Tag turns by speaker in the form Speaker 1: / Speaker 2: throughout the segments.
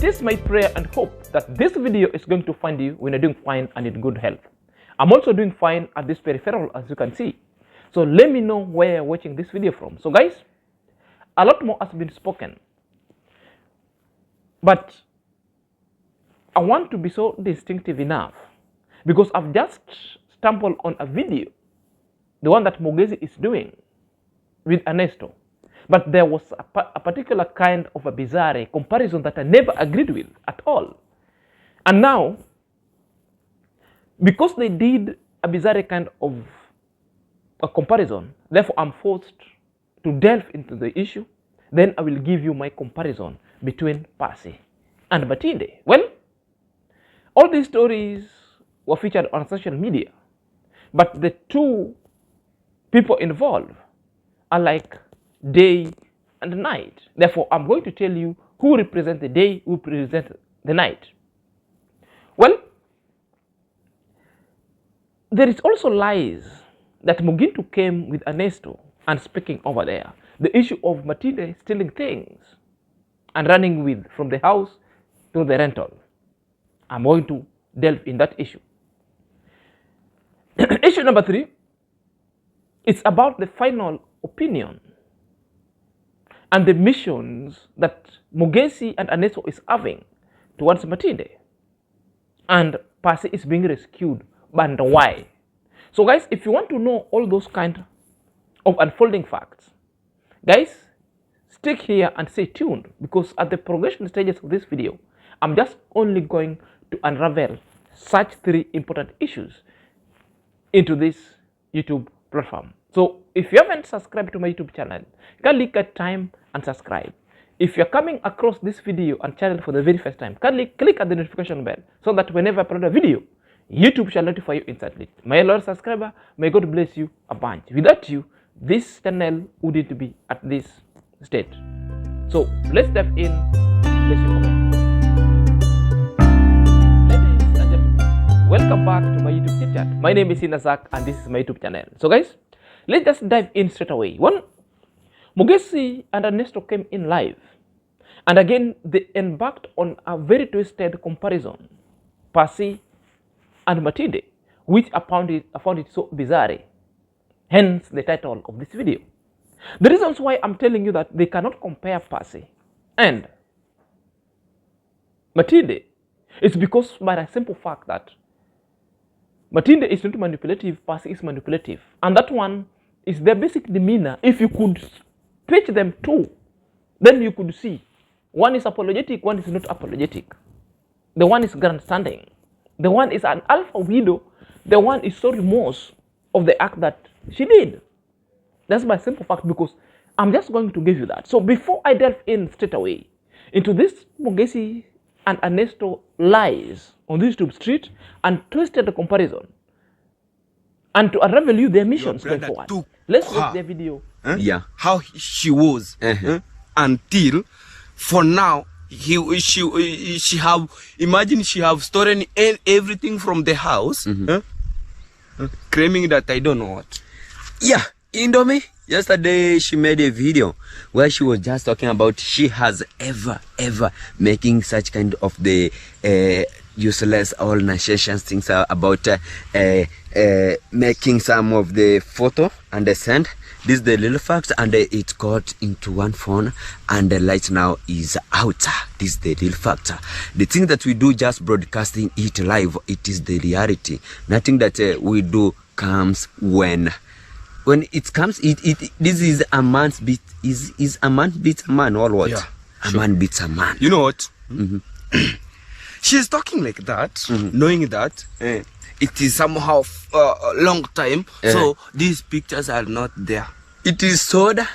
Speaker 1: It is my prayer and hope that this video is going to find you when you're doing fine and in good health. I'm also doing fine at this peripheral, as you can see. So let me know where you're watching this video from. So guys, a lot more has been spoken, but I want to be so distinctive enough because I've just stumbled on a video, the one that MOGESI is doing with Ernesto. But there was a particular kind of a bizarre comparison that I never agreed with at all. And now, because they did a bizarre kind of a comparison, therefore I'm forced to delve into the issue. Then I will give you my comparison between Passy and Matinde. Well, all these stories were featured on social media, but the two people involved are like day and night. Therefore, I'm going to tell you who represents the day, who represents the night. Well, there is also lies that Mugintu came with Ernesto and speaking over there. The issue of Matinde stealing things and running with from the house to the rental. I'm going to delve in that issue. Issue number 3, it's about the final opinion and the missions that MOGESI and Ernesto is having towards Matinde. And Passy is being rescued, but why? So guys, if you want to know all those kind of unfolding facts, guys, stick here and stay tuned, because at the progression stages of this video, I'm just only going to unravel such 3 important issues into this YouTube platform. So if you haven't subscribed to my YouTube channel, kindly click time and subscribe. If you're coming across this video and channel for the very first time, kindly click at the notification bell so that whenever I upload a video, YouTube shall notify you instantly. My Lord subscriber, may God bless you a bunch. Without you, this channel wouldn't be at this state. So let's dive in. Let's Ladies and gentlemen, welcome back to my YouTube chit chat. My name is Zak and this is my YouTube channel. So guys, let's just dive in straight away. One, MOGESI and Ernesto came in live, and again they embarked on a very twisted comparison, Passy and Matinde, which I found it so bizarre. Hence the title of this video. The reasons why I'm telling you that they cannot compare Passy and Matinde is because by a simple fact that Matinde is not manipulative, Passy is manipulative. And that one is their basic demeanor. If you could pitch them two, then you could see one is apologetic, one is not apologetic. The one is grandstanding. The one is an alpha widow. The one is so remorse of the act that she did. That's my simple fact, because I'm just going to give you that. So before I delve in straight away into this MOGESI and Ernesto lies on this YouTube street and twisted the comparison, and to unravel you their missions going forward, let's watch their video.
Speaker 2: Yeah, how she was until for now she have, imagine she have stolen everything from the house, claiming that I don't know what.
Speaker 3: Yeah, Indomie, yesterday she made a video where she was just talking about she has ever making such kind of the useless all nonsense things about making some of the photo and the send. This is the little facts, and it got into one phone, and the light now is out. This is the real factor. The thing that we do just broadcasting it live, it is the reality. Nothing that we do comes when it comes. This is a man's beat. Is a man beats a man or what?
Speaker 2: Yeah,
Speaker 3: a man beats a man.
Speaker 2: You know what? She's talking like that, knowing that it is somehow a long time, so these pictures are not there.
Speaker 3: It is soda,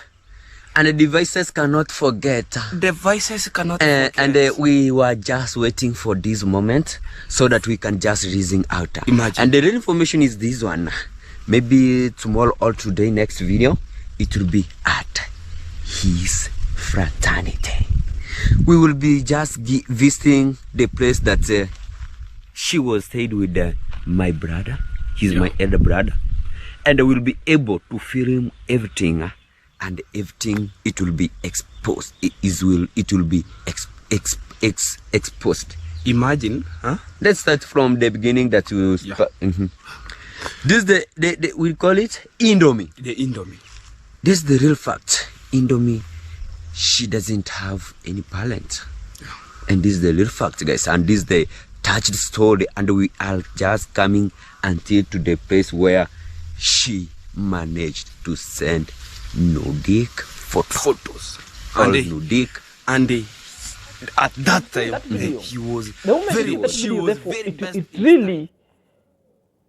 Speaker 3: and the devices cannot forget.
Speaker 2: Devices cannot forget.
Speaker 3: And we were just waiting for this moment so that we can just reason out.
Speaker 2: Imagine.
Speaker 3: And the real information is this one. Maybe tomorrow or today, next video, it will be at his fraternity. We will be just visiting the place that she was stayed with my brother. He's my elder brother, and I will be able to film everything, and everything it will be exposed. It will be exposed.
Speaker 2: Imagine, huh?
Speaker 3: Let's start from the beginning that you.
Speaker 2: Yeah.
Speaker 3: This is the we call it Indomie.
Speaker 2: The Indomie.
Speaker 3: This is the real fact. Indomie, she doesn't have any talent.
Speaker 2: Yeah.
Speaker 3: And this is the real fact, guys. And this is the touched story. And we are just coming until to the place where she managed to send nudic photos.
Speaker 2: And
Speaker 3: nudic.
Speaker 2: And at that time,
Speaker 1: that video,
Speaker 2: he was
Speaker 1: the moment
Speaker 2: very,
Speaker 1: you see that
Speaker 2: she
Speaker 1: video,
Speaker 2: was
Speaker 1: therefore,
Speaker 2: very best.
Speaker 1: it really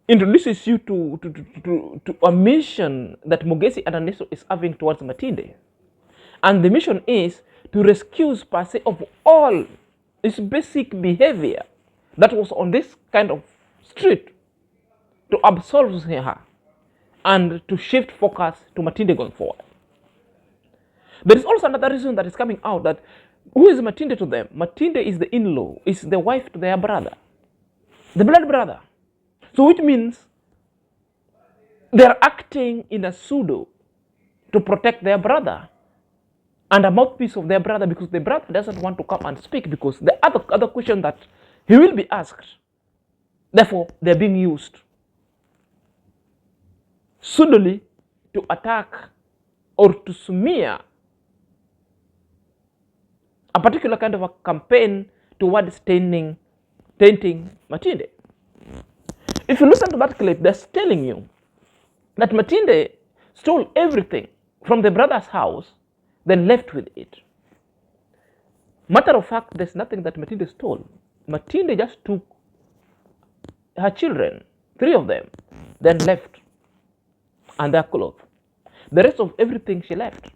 Speaker 1: introduces you to a mission that MOGESI and Aneso is having towards Matinde. And the mission is to rescue Passy of all its basic behavior that was on this kind of street, to absolve her and to shift focus to Matinde going forward. There is also another reason that is coming out, that who is Matinde to them? Matinde is the in-law, is the wife to their brother, the blood brother. So which means they are acting in a pseudo to protect their brother and a mouthpiece of their brother, because the brother doesn't want to come and speak because the other question that he will be asked. Therefore, they're being used pseudily to attack or to smear a particular kind of a campaign towards tainting Matinde. If you listen to that clip, they're telling you that Matinde stole everything from the brother's house, then left with it. Matter of fact, there's nothing that Matinde stole. Matinde just took her children, 3 of them, then left, and their clothes. The rest of everything she left.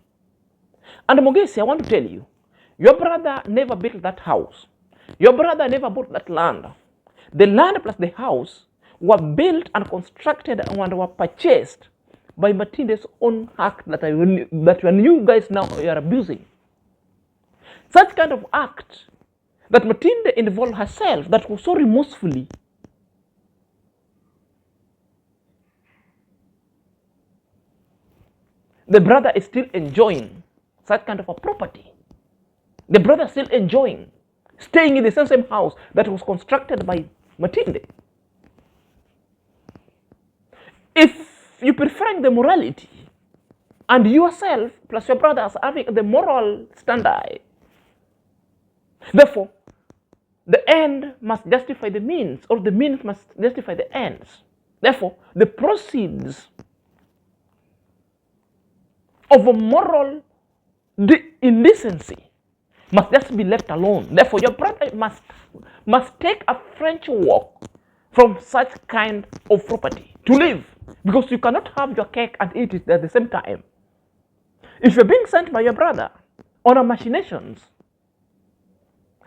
Speaker 1: And MOGESI, I want to tell you, your brother never built that house. Your brother never bought that land. The land plus the house were built and constructed and were purchased by Matinde's own act that you guys now are abusing. Such kind of act that Matinde involved herself, that was so remorsefully. The brother is still enjoying such kind of a property. The brother is still enjoying staying in the same house that was constructed by Matinde. If you preferring the morality and yourself plus your brothers having the moral standard, therefore, the end must justify the means, or the means must justify the ends. Therefore, the proceeds of a moral indecency must just be left alone. Therefore, your brother must take a French walk from such kind of property to live, because you cannot have your cake and eat it at the same time. If you're being sent by your brother on a machinations,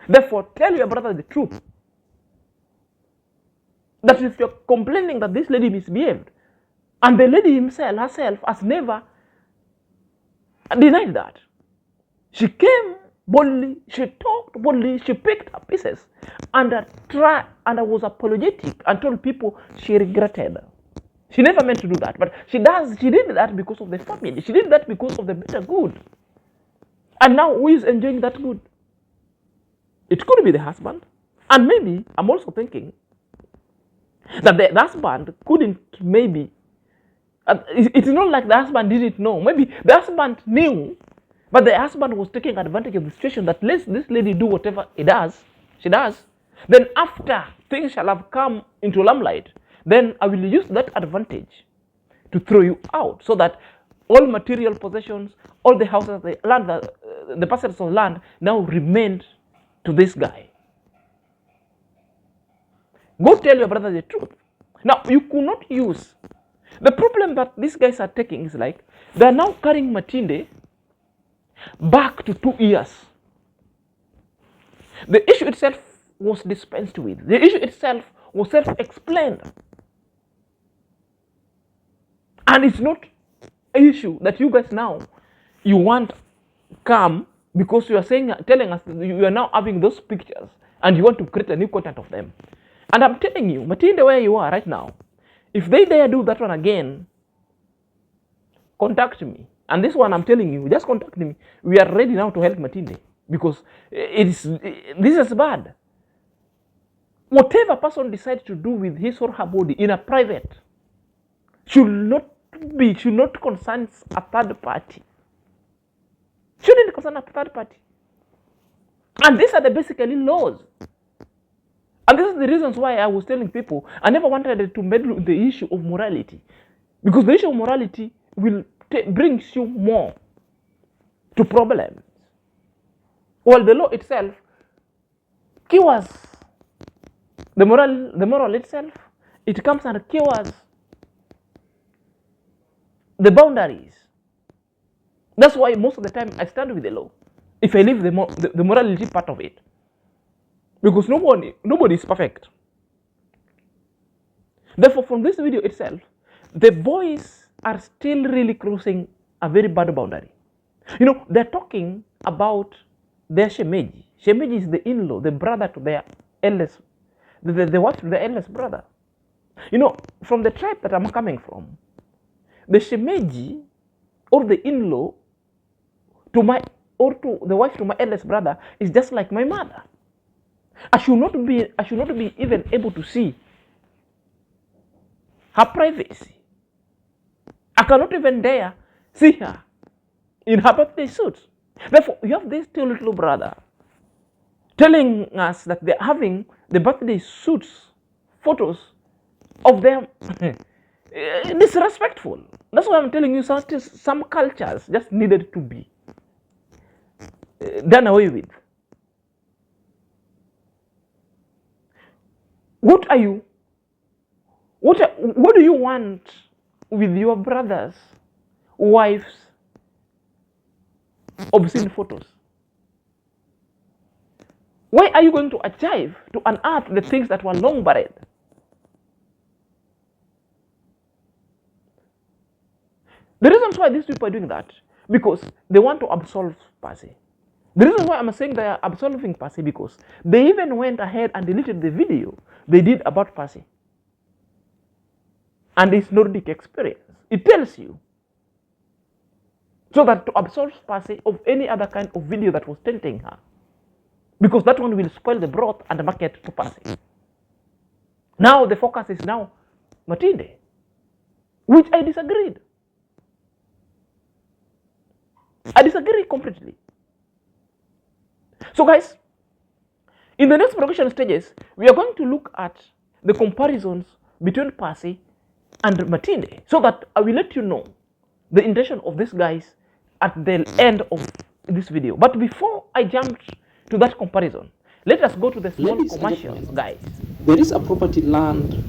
Speaker 1: therefore tell your brother the truth. That if you're complaining that this lady misbehaved, and the lady herself has never denied that. She came boldly, she talked boldly, she picked up pieces and was apologetic and told people she regretted. She never meant to do that, but she did that because of the family. She did that because of the better good. And now who is enjoying that good? It could be the husband. And maybe, I'm also thinking that the husband couldn't maybe, it's not like the husband didn't know. Maybe the husband knew, but the husband was taking advantage of the situation that lets this lady do whatever she does. Then after things shall have come into limelight, then I will use that advantage to throw you out, so that all material possessions, all the houses, the land, the parcels of land now remained to this guy. Go tell your brother the truth. Now, you could not use. The problem that these guys are taking is like, they are now carrying Matinde back to 2 years. The issue itself was dispensed with. The issue itself was self-explained. And it's not an issue that you guys now, you want come because you are telling us that you are now having those pictures and you want to create a new content of them. And I'm telling you, Matinde, where you are right now, if they dare do that one again, contact me. And this one I'm telling you, just contact me. We are ready now to help Matinde. because this is bad. Whatever person decides to do with his or her body in a private should not concern a third party. Shouldn't concern a third party. And these are the basically laws. And this is the reasons why I was telling people I never wanted to meddle with the issue of morality, because the issue of morality will brings you more to problems. While the law itself cures the moral itself, it comes and cures the boundaries. That's why most of the time I stand with the law if I leave the morality part of it, because nobody is perfect. Therefore, from this video itself, the boys are still really crossing a very bad boundary. You know, they're talking about their shemeji. Shemeji is the in-law, the brother to their eldest, the wife to their eldest brother. You know, from the tribe that I'm coming from, the shemeji or the in-law to the wife to my eldest brother is just like my mother. I should not be even able to see her privacy. I cannot even dare see her in her birthday suit. Therefore, you have this two little brother telling us that they're having the birthday suits photos of them. Disrespectful. That's why I'm telling you, some cultures just needed to be done away with. What do you want with your brother's wife's obscene photos? Why are you going to achieve to unearth the things that were long buried? The reasons why these people are doing that, because they want to absolve Passy. The reason why I'm saying they are absolving Passy, because they even went ahead and deleted the video they did about Passy and his Nordic experience. It tells you, so that to absolve Passy of any other kind of video that was tempting her, because that one will spoil the broth and the market to Passy. Now the focus is now Matinde, which I disagreed. I disagree completely. So guys, in the next progression stages, we are going to look at the comparisons between Passy and Matinde, so that I will let you know the intention of these guys at the end of this video. But before I jump to that comparison, let us go to the small commercial, guys.
Speaker 4: There is a property land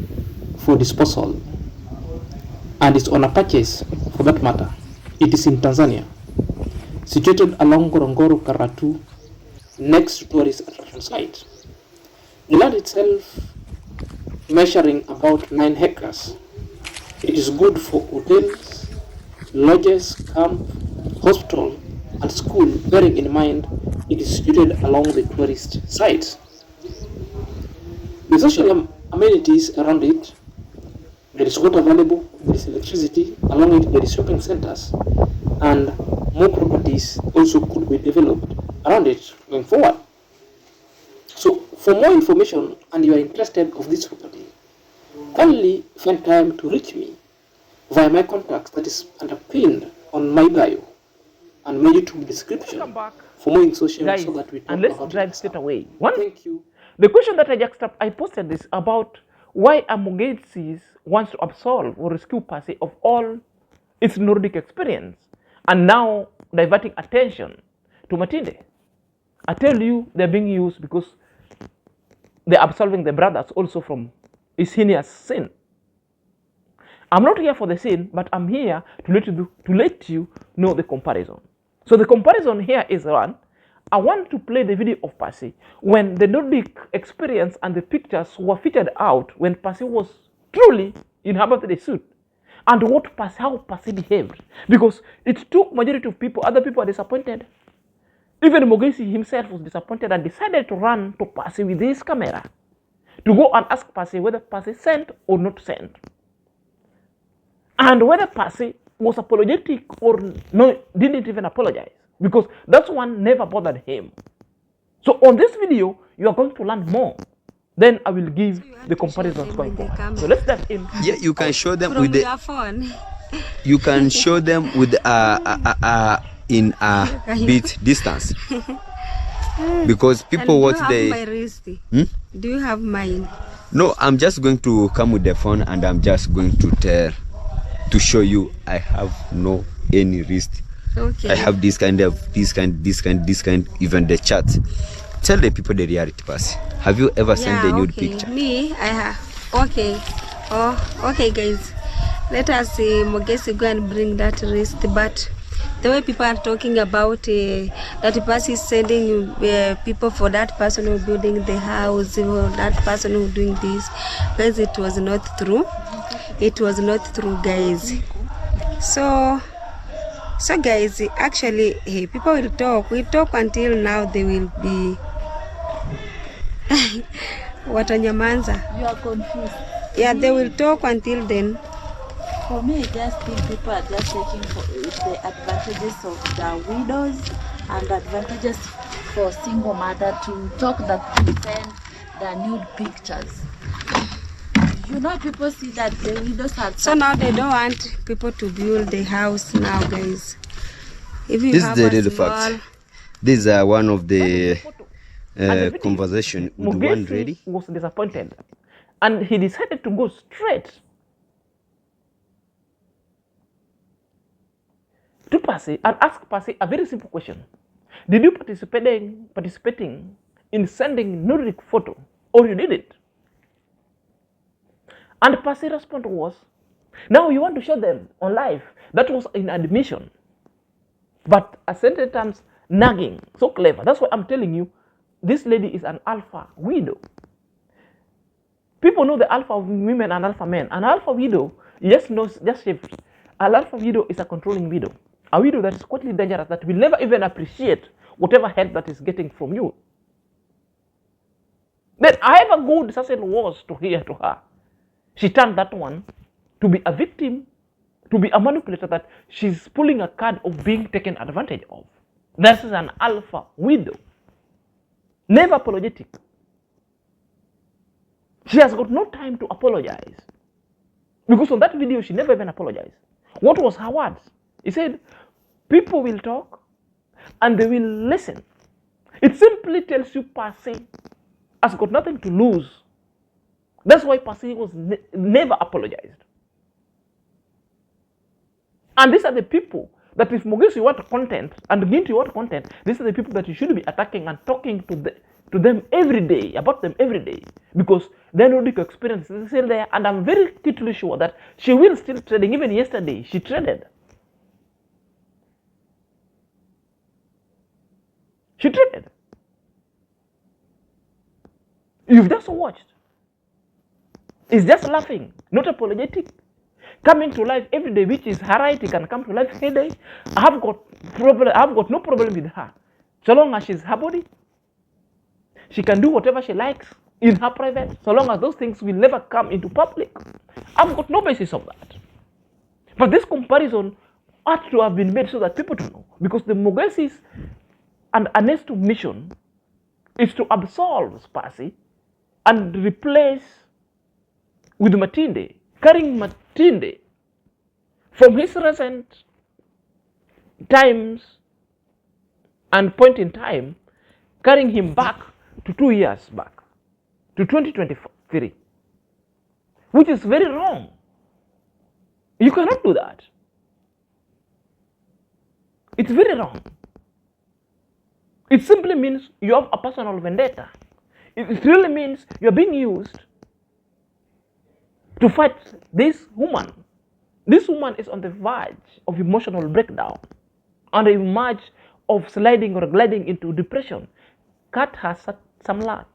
Speaker 4: for disposal, and it's on a purchase for that matter. It is in Tanzania, situated along Ngorongoro Karatu, next to tourist attraction site. The land itself measuring about 9 hectares. It is good for hotels, lodges, camp, hospital, and school, bearing in mind it is situated along the tourist sites. The social amenities around it, there is water available, there is electricity, along it there is shopping centers, and more properties also could be developed around it going forward. So for more information and you are interested of this property, kindly find time to reach me via my contacts that is underpinned on my bio and my YouTube description for more information,
Speaker 1: guys,
Speaker 4: so that we talk
Speaker 1: and let's
Speaker 4: about
Speaker 1: drive straight away. Thank
Speaker 4: you.
Speaker 1: The question that I posted is about why MOGESI wants to absolve or rescue Passy of all its Nordic experience, and now diverting attention to Matinde. I tell you, they're being used because they're absolving the brothers also from his heinous sin. I'm not here for the sin, but I'm here to let you know the comparison. So the comparison here is one. I want to play the video of Passy when the Nordic experience and the pictures were featured out when Passy was truly in her birthday suit, and how Passy behaved, because it took majority of people, other people are disappointed. Even MOGESI himself was disappointed and decided to run to Passy with his camera to go and ask Passy whether Passy sent or not sent, and whether Passy was apologetic or no, didn't even apologize. because that one never bothered him. So on this video, you are going to learn more. Then I will give the comparisons going forward. So let's dive in.
Speaker 3: Yeah, you can show them
Speaker 5: from
Speaker 3: with the.
Speaker 5: your phone.
Speaker 3: You can show them with in a bit distance because people watch
Speaker 5: the. Do you have
Speaker 3: the.
Speaker 5: my wrist?
Speaker 3: Hmm?
Speaker 5: Do you have mine?
Speaker 3: No, I'm just going to come with the phone and I'm just going to show you I have no any wrist.
Speaker 5: Okay.
Speaker 3: I have this kind, even the chat. Tell the people the reality, Passy. Have you ever sent a nude picture?
Speaker 5: Me, I have. Okay. Oh, okay, guys. Let us see Mogesi go and bring that wrist. But the way people are talking about that Passy is sending people for that person who building the house, or that person who doing this, guys, it was not true. It was not true, guys. So guys, actually, people will talk. We talk until now they will be Watanyamanza.
Speaker 6: You are confused.
Speaker 5: Yeah, they will talk until then.
Speaker 6: For me, I just think people are just taking for the advantages of the widows and advantages for single mother to talk that they send the nude pictures. You know, people see that the widows are.
Speaker 5: So now they don't want people to build the house now, guys. If you
Speaker 3: This
Speaker 5: have
Speaker 3: is the
Speaker 5: a
Speaker 3: real
Speaker 5: small,
Speaker 3: fact. These are one of the
Speaker 1: And
Speaker 3: conversation with one
Speaker 1: Mogesi
Speaker 3: lady.
Speaker 1: was disappointed, and he decided to go straight to Passy and ask Passy a very simple question: did you participating in sending nudic photo, or you did it? And Passy's response was, now you want to show them on live. That was in admission. But a sentence nagging, so clever. That's why I'm telling you, this lady is an alpha widow. People know the alpha women and alpha men. An alpha widow knows just shifts. An alpha widow is a controlling widow. A widow that is quite dangerous, that will never even appreciate whatever help that is getting from you. Then however good Cecil was to hear to her, she turned that one to be a victim, to be a manipulator, that she's pulling a card of being taken advantage of. This is an alpha widow. Never apologetic. She has got no time to apologize. Because on that video, she never even apologized. What was her words? He said, people will talk and they will listen. It simply tells you Passy has got nothing to lose. That's why Passy was never apologized. And these are the people that if Mogesi want content and Ginty want content, these are the people that you should be attacking and talking to them every day, about them every day. Because their Nordic experience is still there, and I'm very totally sure that she will still trading. Even yesterday, she traded. She traded. You've just watched. It's just laughing, not apologetic. Coming to life every day, which is her right. He can come to life every day. I have got no problem with her. So long as she's her body, she can do whatever she likes in her private, so long as those things will never come into public. I've got no basis of that. But this comparison ought to have been made so that people to know. Because the Mogesis and Ernesto mission is to absolve Passy and replace with Matinde, carrying Matinde from his recent times and point in time, carrying him back to 2 years back, to 2023, which is very wrong. You cannot do that. It's very wrong. It simply means you have a personal vendetta. It really means you're being used to fight this woman. This woman is on the verge of emotional breakdown, on the verge of sliding or gliding into depression. Cut her some slack.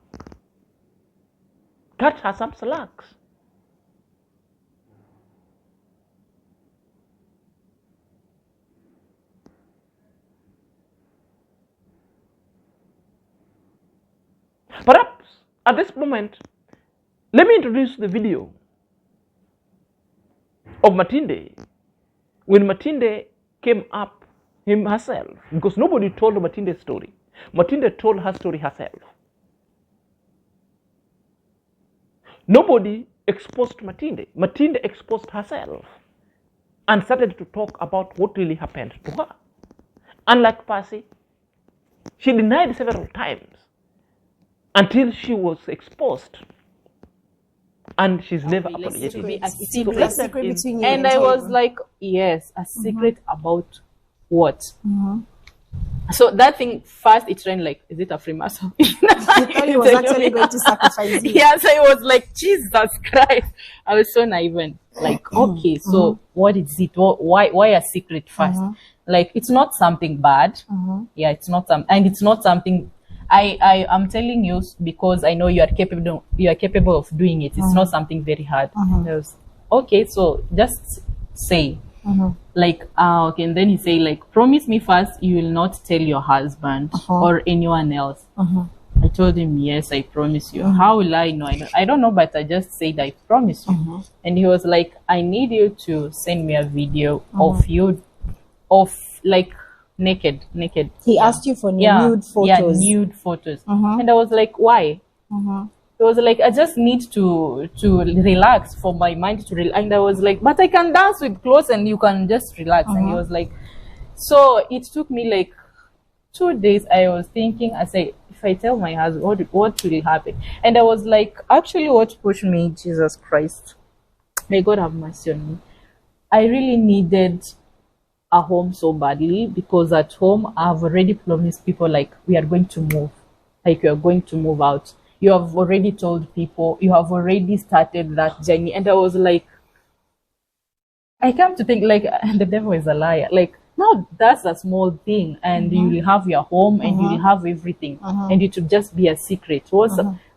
Speaker 1: Cut her some slacks. Perhaps at this moment, let me introduce the video of Matinde when Matinde came up him herself, because nobody told Matinde's story. Matinde told her story herself. Nobody exposed Matinde. Matinde exposed herself and started to talk about what really happened to her. Unlike Passy, she denied several times until she was exposed, and she's never apologized.
Speaker 7: To be a
Speaker 8: secret
Speaker 7: secret.
Speaker 8: between you
Speaker 7: And I was like, yes, a secret about what? So that thing first it ran like, is it a Freemason?
Speaker 8: You thought he was actually going to sacrifice you.
Speaker 7: Yes, I was like, Jesus Christ. I was so naive. Like, okay, so what is it? Why a secret first? Like, it's not something bad. Yeah, it's not and it's not something. I am telling you because I know you are capable of doing it. It's not something very hard. Okay, so just say. Like, okay, and then he say like, promise me first you will not tell your husband or anyone else. I told him, yes, I promise you. How will I know? I don't know, but I just said I promise you. And he was like, I need you to send me a video of you, of like naked.
Speaker 8: He asked you for nude photos.
Speaker 7: Yeah, nude photos. And I was like, why? It was like, I just need to relax, for my mind to relax. And I was like, but I can dance with clothes and you can just relax. And he was like, so it took me like 2 days. I was thinking, I say, if I tell my husband, what will happen? And I was like, actually what pushed me, Jesus Christ, may God have mercy on me. I really needed a home so badly, because at home I've already promised people like, we are going to move, like we are going to move out. You have already told people, you have already started that journey. And I was like, I come to think like, the devil is a liar. Like, no, that's a small thing, and you will have your home and you will have everything, and it will just be a secret.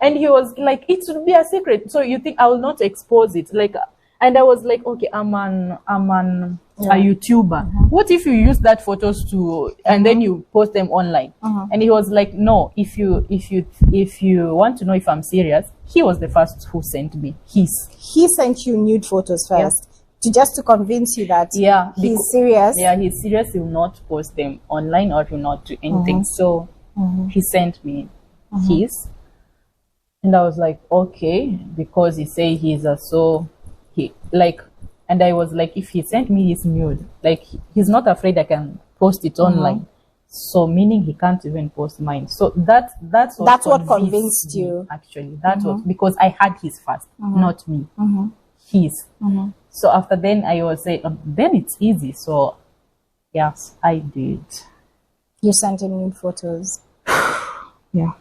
Speaker 7: And he was like, it should be a secret. So you think I will not expose it? Like, and I was like, okay, I'm a YouTuber. What if you use that photos to, and then you post them online? And he was like, no, if you want to know if I'm serious, he was the first who sent me he
Speaker 8: sent you nude photos first, to convince you that he's serious.
Speaker 7: Yeah, he's serious. He will not post them online or he will not do anything. So he sent me his, and I was like, okay, because he say he's and I was like, if he sent me his nude, like he's not afraid I can post it online. So meaning he can't even post mine. So that's what
Speaker 8: convinced you.
Speaker 7: Actually, that was because I had his first, not me. His. So after then I was saying, then it's easy. So yes, I did.
Speaker 8: You sent him nude photos.
Speaker 7: Yeah,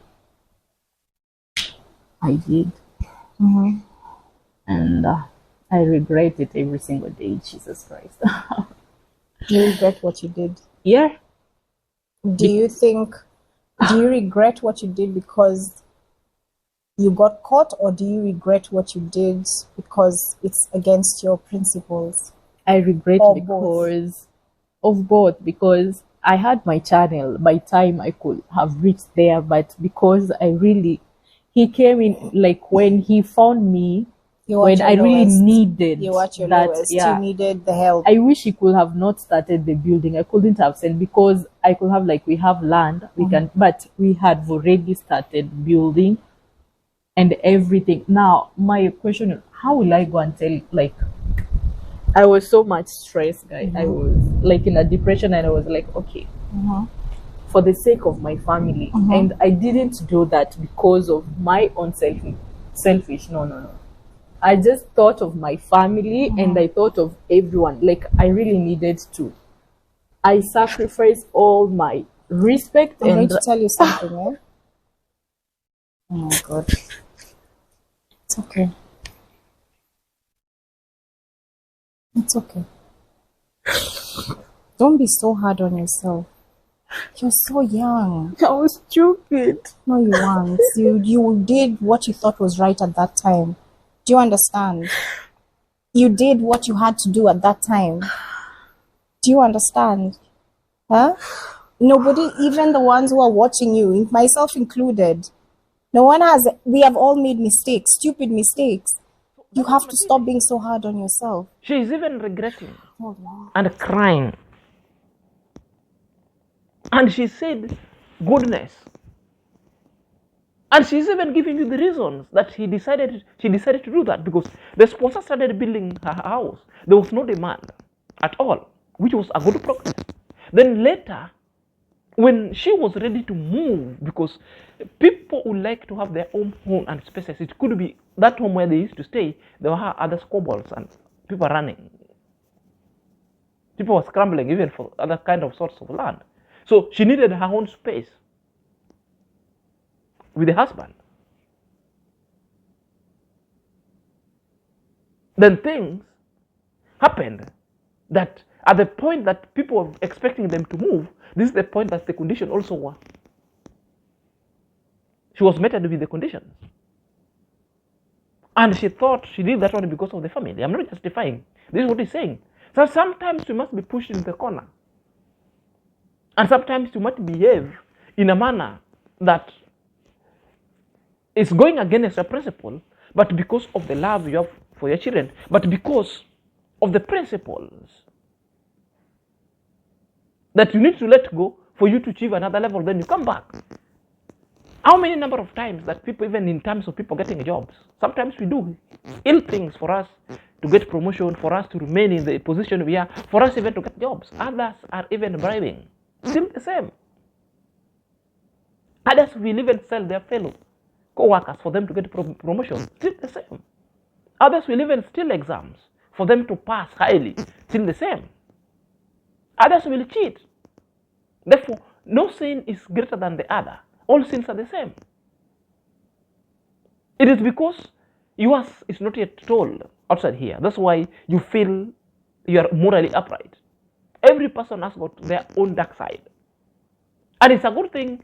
Speaker 7: I did. And I regret it every single day, Jesus Christ.
Speaker 8: Do you regret what you did?
Speaker 7: Yeah.
Speaker 8: Do you regret what you did because you got caught, or do you regret what you did because it's against your principles?
Speaker 7: I regret because of both, because I had my channel. By time I could have reached there, but because he came in, like when he found me, when I really needed
Speaker 8: you at your
Speaker 7: that,
Speaker 8: lowest, you needed the help.
Speaker 7: I wish he could have not started the building. I couldn't have said, because I could have, like, we have land, we can, but we had already started building and everything. Now, my question is, how will I go and tell, like, I was so much stressed, guys. I was like in a depression, and I was like, okay, for the sake of my family. And I didn't do that because of my own selfish. No. I just thought of my family and I thought of everyone. Like, I really needed to. I sacrificed all my respect.
Speaker 8: I'm going to tell you something, eh? Oh my God. It's okay. It's okay. Don't be so hard on yourself. You're so young.
Speaker 7: I was stupid.
Speaker 8: No, you weren't. You did what you thought was right at that time. Do you understand? You did what you had to do at that time. Do you understand? Huh? Nobody, even the ones who are watching you, myself included, we have all made mistakes, stupid mistakes. You have to stop being so hard on yourself.
Speaker 1: She is even regretting and crying. And she said, goodness. And she's even giving you the reasons that she decided to do that, because the sponsor started building her house. There was no demand at all, which was a good progress. Then later, when she was ready to move, because people would like to have their own home and spaces, it could be that home where they used to stay, there were other squabbles and people running. People were scrambling even for other kind of sorts of land. So she needed her own space with the husband. Then things happened that at the point that people were expecting them to move, this is the point that the condition also were. She was met with the conditions. And she thought she did that only because of the family. I'm not justifying. This is what he's saying. So sometimes you must be pushed in the corner. And sometimes you must behave in a manner that is going against your principle, but because of the love you have for your children, but because of the principles that you need to let go for you to achieve another level, then you come back. How many number of times that people, even in terms of people getting jobs, sometimes we do ill things for us to get promotion, for us to remain in the position we are, for us even to get jobs. Others are even bribing. Still the same. Others will even sell their fellow co-workers for them to get promotion. Still the same. Others will even steal exams for them to pass highly. Still the same. Others will cheat. Therefore, no sin is greater than the other. All sins are the same. It is because yours is not yet told outside here. That's why you feel you are morally upright. Every person has got their own dark side. And it's a good thing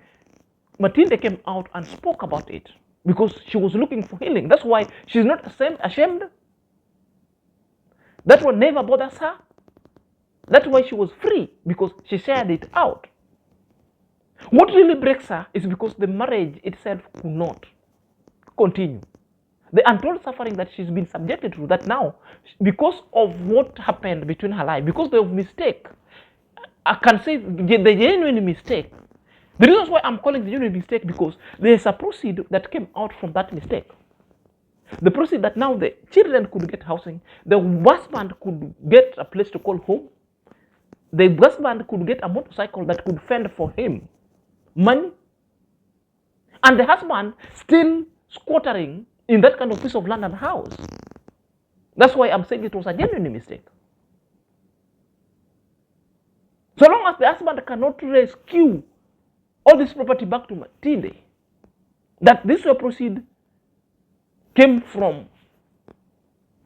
Speaker 1: Matinde came out and spoke about it, because she was looking for healing. That's why she's not ashamed. That one never bothers her. That's why she was free, because she shared it out. What really breaks her is because the marriage itself could not continue. The untold suffering that she's been subjected to, that now, because of what happened between her life, because of mistake, I can say the genuine mistake. The reason why I'm calling the genuine mistake, because there's a proceed that came out from that mistake. The proceed that now the children could get housing, the husband could get a place to call home, the husband could get a motorcycle that could fend for him money, and the husband still squattering in that kind of piece of land and house. That's why I'm saying it was a genuine mistake. So long as the husband cannot rescue all this property back to Matinde, that this proceed came from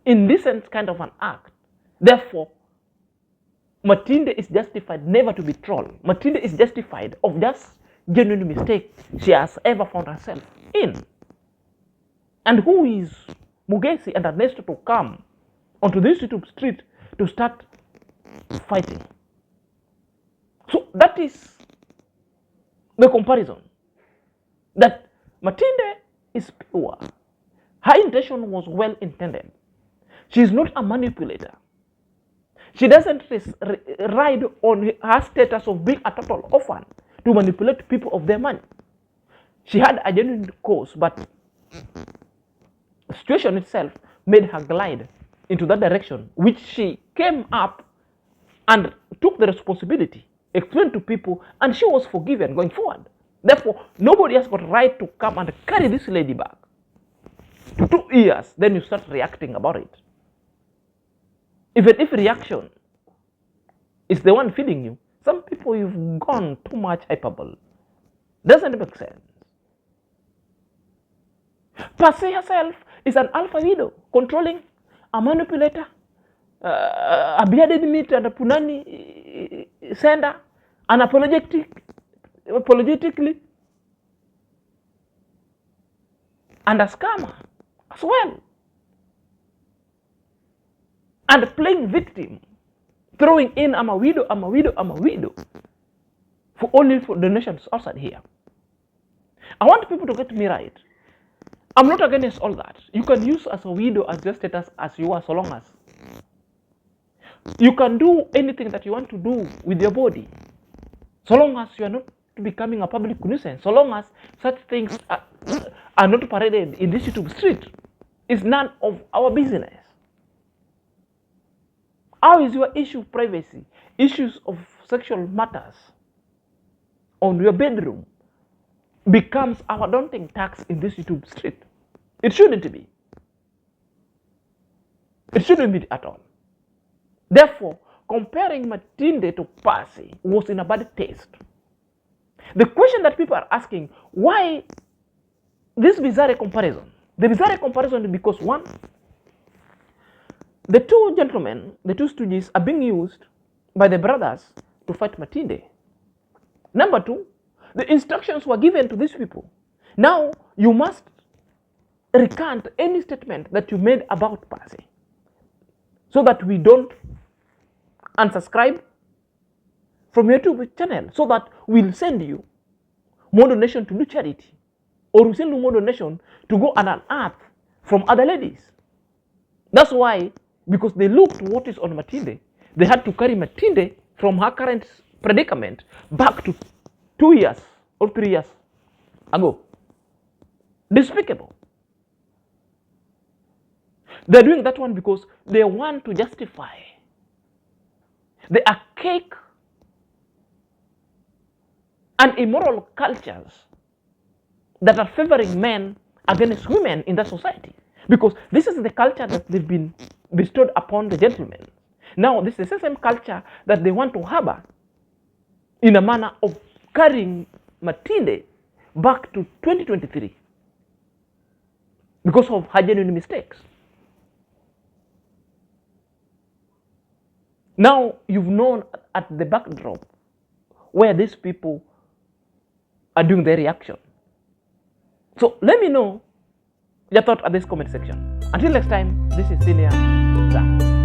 Speaker 1: indecent kind of an act, therefore Matinde is justified never to be trolled. Matinde is justified of just genuine mistake she has ever found herself in. And who is MOGESI and Ernesto to come onto this YouTube street to start fighting? So that is the comparison. That Matinde is pure. Her intention was well intended. She is not a manipulator. She doesn't ride on her status of being a total orphan to manipulate people of their money. She had a genuine cause, but the situation itself made her glide into that direction, which she came up and took the responsibility, explained to people, and she was forgiven going forward. Therefore, nobody has got right to come and carry this lady back to 2 years, then you start reacting about it. Even if reaction is the one feeding you, some people, you've gone too much hyperbole. Doesn't make sense. Passy herself is an alpha widow, controlling, a manipulator, a bearded meat and a punani sender, unapologetically, and a scammer as well. And playing victim, throwing in, I'm a widow, I'm a widow, I'm a widow, for only for donations outside here. I want people to get me right. I'm not against all that. You can use as a widow as your status as you are, so long as you can do anything that you want to do with your body. So long as you are not becoming a public nuisance, so long as such things are not paraded in this YouTube street, it's none of our business. How is your issue of privacy, issues of sexual matters on your bedroom becomes our daunting tax in this YouTube street? It shouldn't be. It shouldn't be at all. Therefore, comparing Matinde to Passy was in a bad taste. The question that people are asking, why this bizarre comparison? The bizarre comparison is because, one, the two gentlemen, the two stooges, are being used by the brothers to fight Matinde. Number two, the instructions were given to these people. Now, you must recant any statement that you made about Passy so that we don't unsubscribe from your YouTube channel, so that we'll send you more donation to do charity, or we'll send you more donation to go and unearth from other ladies. That's why, because they looked what is on Matinde, they had to carry Matinde from her current predicament back to 2 years or 3 years ago. Despicable. They're doing that one because they want to justify the archaic and immoral cultures that are favoring men against women in the society. Because this is the culture that they've been bestowed upon the gentlemen. Now, this is the same culture that they want to harbor in a manner of carrying Matinde back to 2023 because of her genuine mistakes. Now, you've known at the backdrop where these people are doing their reaction. So let me know your thought at this comment section. Until next time, this is Senior Zach.